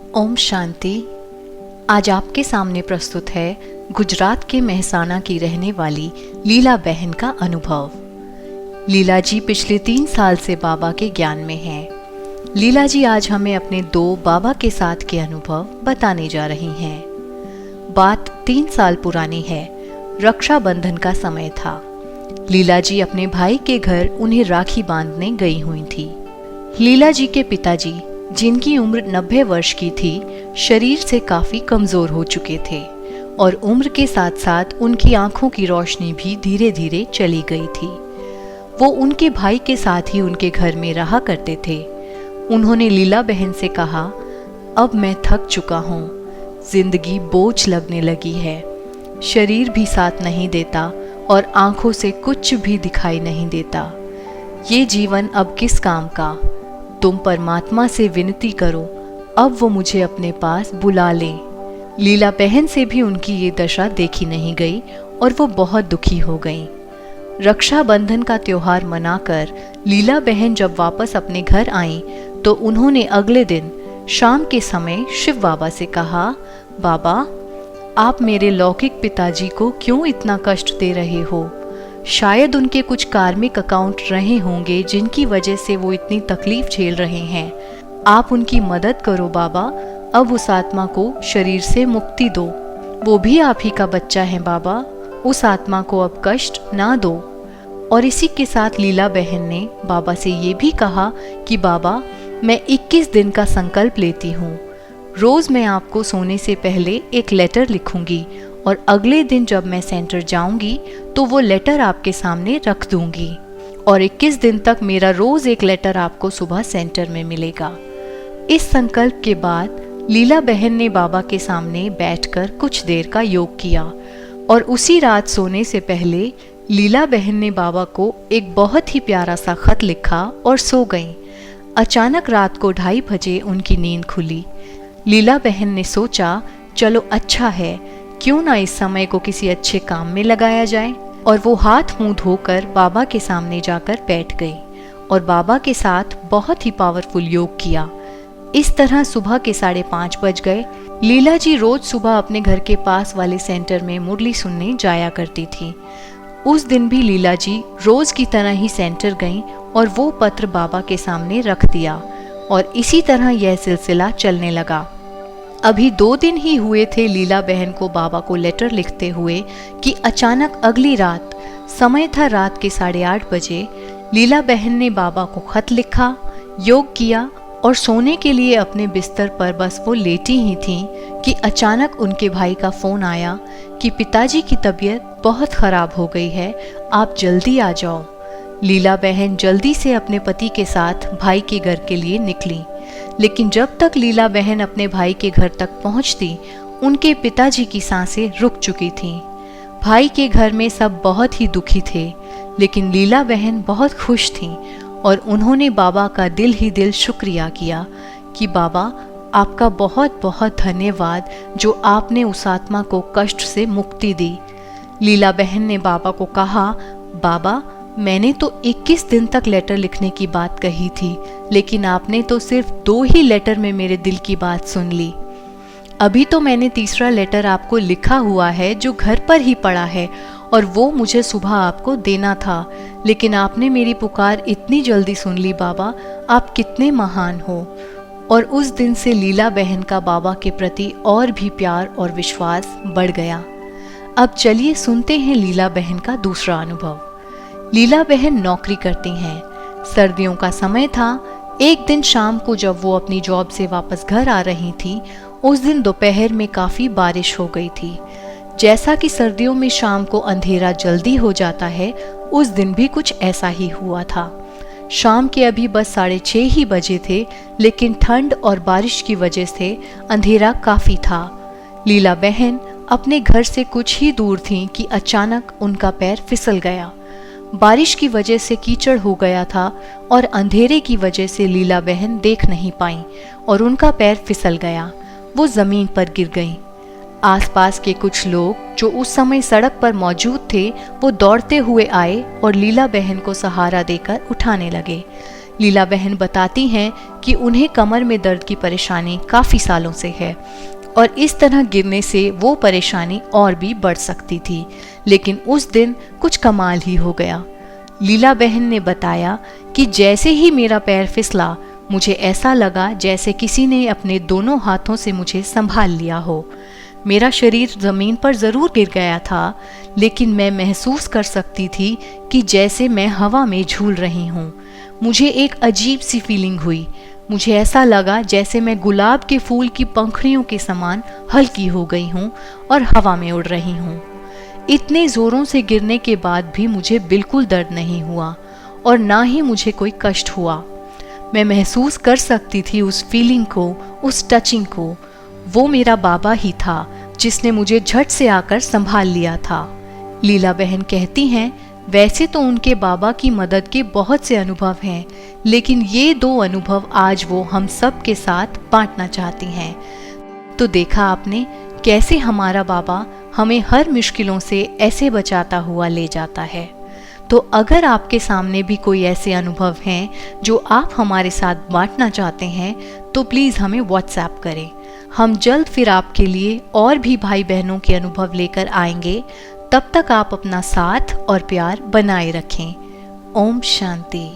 ओम शांति। आज आपके सामने प्रस्तुत है गुजरात के मेहसाणा की रहने वाली लीला बहन का अनुभव। लीला जी पिछले 3 साल से बाबा के ज्ञान में हैं। लीला जी आज हमें अपने 2 बाबा के साथ के अनुभव बताने जा रही हैं। बात 3 साल पुरानी है। रक्षाबंधन का समय था। लीला जी अपने भाई के घर उन्हें राखी बांधने गई हुई थी। लीला जी के पिताजी, जिनकी उम्र 90 वर्ष की थी, शरीर से काफी कमजोर हो चुके थे और उम्र के साथ साथ उनकी आंखों की रोशनी भी धीरे धीरे चली गई थी। वो उनके भाई के साथ ही उनके घर में रहा करते थे। उन्होंने लीला बहन से कहा, अब मैं थक चुका हूँ, जिंदगी बोझ लगने लगी है, शरीर भी साथ नहीं देता और आंखों से कुछ भी दिखाई नहीं देता। ये जीवन अब किस काम का? तुम परमात्मा से विनती करो, अब वो मुझे अपने पास बुला ले। लीला बहन से भी उनकी ये दशा देखी नहीं गई और वो बहुत दुखी हो गई। रक्षाबंधन का त्योहार मनाकर लीला बहन जब वापस अपने घर आई तो उन्होंने अगले दिन शाम के समय शिव बाबा से कहा, बाबा, आप मेरे लौकिक पिताजी को क्यों इतना कष्ट दे रहे हो? शायद उनके कुछ कार्मिक अकाउंट रहे होंगे जिनकी वजह से वो इतनी तकलीफ झेल रहे हैं। आप उनकी मदद करो बाबा, अब उस आत्मा को शरीर से मुक्ति दो। वो भी आप ही का बच्चा है बाबा, उस आत्मा को अब कष्ट ना दो। और इसी के साथ लीला बहन ने बाबा से ये भी कहा कि बाबा, मैं 21 दिन का संकल्प लेती हूँ। रोज मैं आपको सोने से पहले एक लेटर लिखूंगी और अगले दिन जब मैं सेंटर जाऊंगी तो वो लेटर आपके सामने रख दूंगी और 21 दिन तक मेरा रोज एक लेटर आपको सुबह सेंटर में मिलेगा। इस संकल्प के बाद लीला बहन ने बाबा के सामने बैठकर कुछ देर का योग किया और उसी रात सोने से पहले लीला बहन ने बाबा को एक बहुत ही प्यारा सा खत लिखा और सो गईं। अचानक रात को 2:30 बजे उनकी नींद खुली। लीला बहन ने सोचा, चलो अच्छा है, क्यों ना इस समय को किसी अच्छे काम में लगाया जाए। और वो हाथ मुंह धोकर बाबा के सामने जाकर बैठ गई और बाबा के साथ बहुत ही पावरफुल योग किया। इस तरह सुबह के 5:30 बज गए। लीला जी रोज सुबह अपने घर के पास वाले सेंटर में मुरली सुनने जाया करती थी। उस दिन भी लीला जी रोज की तरह ही सेंटर गईं और वो पत्र बाबा के सामने रख दिया और इसी तरह यह सिलसिला चलने लगा। अभी 2 दिन ही हुए थे लीला बहन को बाबा को लेटर लिखते हुए कि अचानक अगली रात, समय था रात के 8:30 बजे, लीला बहन ने बाबा को खत लिखा, योग किया और सोने के लिए अपने बिस्तर पर बस वो लेटी ही थीं कि अचानक उनके भाई का फ़ोन आया कि पिताजी की तबीयत बहुत ख़राब हो गई है, आप जल्दी आ जाओ। लीला बहन जल्दी से अपने पति के साथ भाई के घर के लिए निकली, लेकिन जब तक लीला बहन अपने भाई के घर तक पहुंचती, उनके पिताजी की सांसें रुक चुकी थीं। भाई के घर में सब बहुत ही दुखी थे, लेकिन लीला बहन बहुत खुश थीं और उन्होंने बाबा का दिल ही दिल शुक्रिया किया कि बाबा, आपका बहुत बहुत धन्यवाद जो आपने उस आत्मा को कष्ट से मुक्ति दी। लीला बहन ने बाबा को कहा, बाबा, मैंने तो 21 दिन तक लेटर लिखने की बात कही थी, लेकिन आपने तो सिर्फ 2 ही लेटर में मेरे दिल की बात सुन ली। अभी तो मैंने तीसरा लेटर आपको लिखा हुआ है जो घर पर ही पड़ा है और वो मुझे सुबह आपको देना था, लेकिन आपने मेरी पुकार इतनी जल्दी सुन ली बाबा, आप कितने महान हो। और उस दिन से लीला बहन का बाबा के प्रति और भी प्यार और विश्वास बढ़ गया। अब चलिए सुनते हैं लीला बहन का दूसरा अनुभव। लीला बहन नौकरी करती हैं। सर्दियों का समय था। एक दिन शाम को जब वो अपनी जॉब से वापस घर आ रही थी, उस दिन दोपहर में काफ़ी बारिश हो गई थी। जैसा कि सर्दियों में शाम को अंधेरा जल्दी हो जाता है, उस दिन भी कुछ ऐसा ही हुआ था। शाम के अभी बस 6:30 ही बजे थे, लेकिन ठंड और बारिश की वजह से अंधेरा काफ़ी था। लीला बहन अपने घर से कुछ ही दूर थीं कि अचानक उनका पैर फिसल गया। बारिश की वजह से कीचड़ हो गया था और अंधेरे की वजह से लीला बहन देख नहीं पाईं और उनका पैर फिसल गया। वो ज़मीन पर गिर गईं। आसपास के कुछ लोग जो उस समय सड़क पर मौजूद थे, वो दौड़ते हुए आए और लीला बहन को सहारा देकर उठाने लगे। लीला बहन बताती हैं कि उन्हें कमर में दर्द की परेशानी काफ़ी सालों से है और इस तरह गिरने से वो परेशानी और भी बढ़ सकती थी, लेकिन उस दिन कुछ कमाल ही हो गया। लीला बहन ने बताया कि जैसे ही मेरा पैर फिसला, मुझे ऐसा लगा जैसे किसी ने अपने दोनों हाथों से मुझे संभाल लिया हो। मेरा शरीर ज़मीन पर ज़रूर गिर गया था, लेकिन मैं महसूस कर सकती थी कि जैसे मैं हवा में झूल रही हूँ। मुझे एक अजीब सी फीलिंग हुई। मुझे ऐसा लगा जैसे मैं गुलाब के फूल की पंखुड़ियों के समान हल्की हो गई हूँ और हवा में उड़ रही हूँ। इतने ज़ोरों से गिरने के बाद भी मुझे बिल्कुल दर्द नहीं हुआ और ना ही मुझे कोई कष्ट हुआ। मैं महसूस कर सकती थी उस फीलिंग को, उस टचिंग को। वो मेरा बाबा ही था जिसने मुझे झट से आकर संभाल लिया था। लीला बहन कहती हैं, वैसे तो उनके बाबा की मदद के बहुत से अनुभव हैं, लेकिन ये 2 अनुभव आज वो हम सब के साथ बांटना चाहती हैं। तो देखा आपने कैसे हमारा बाबा हमें हर मुश्किलों से ऐसे बचाता हुआ ले जाता है। तो अगर आपके सामने भी कोई ऐसे अनुभव हैं जो आप हमारे साथ बांटना चाहते हैं, तो प्लीज़ हमें व्हाट्सएप करें। हम जल्द फिर आपके लिए और भी भाई बहनों के अनुभव लेकर आएंगे। तब तक आप अपना साथ और प्यार बनाए रखें। ओम शांति।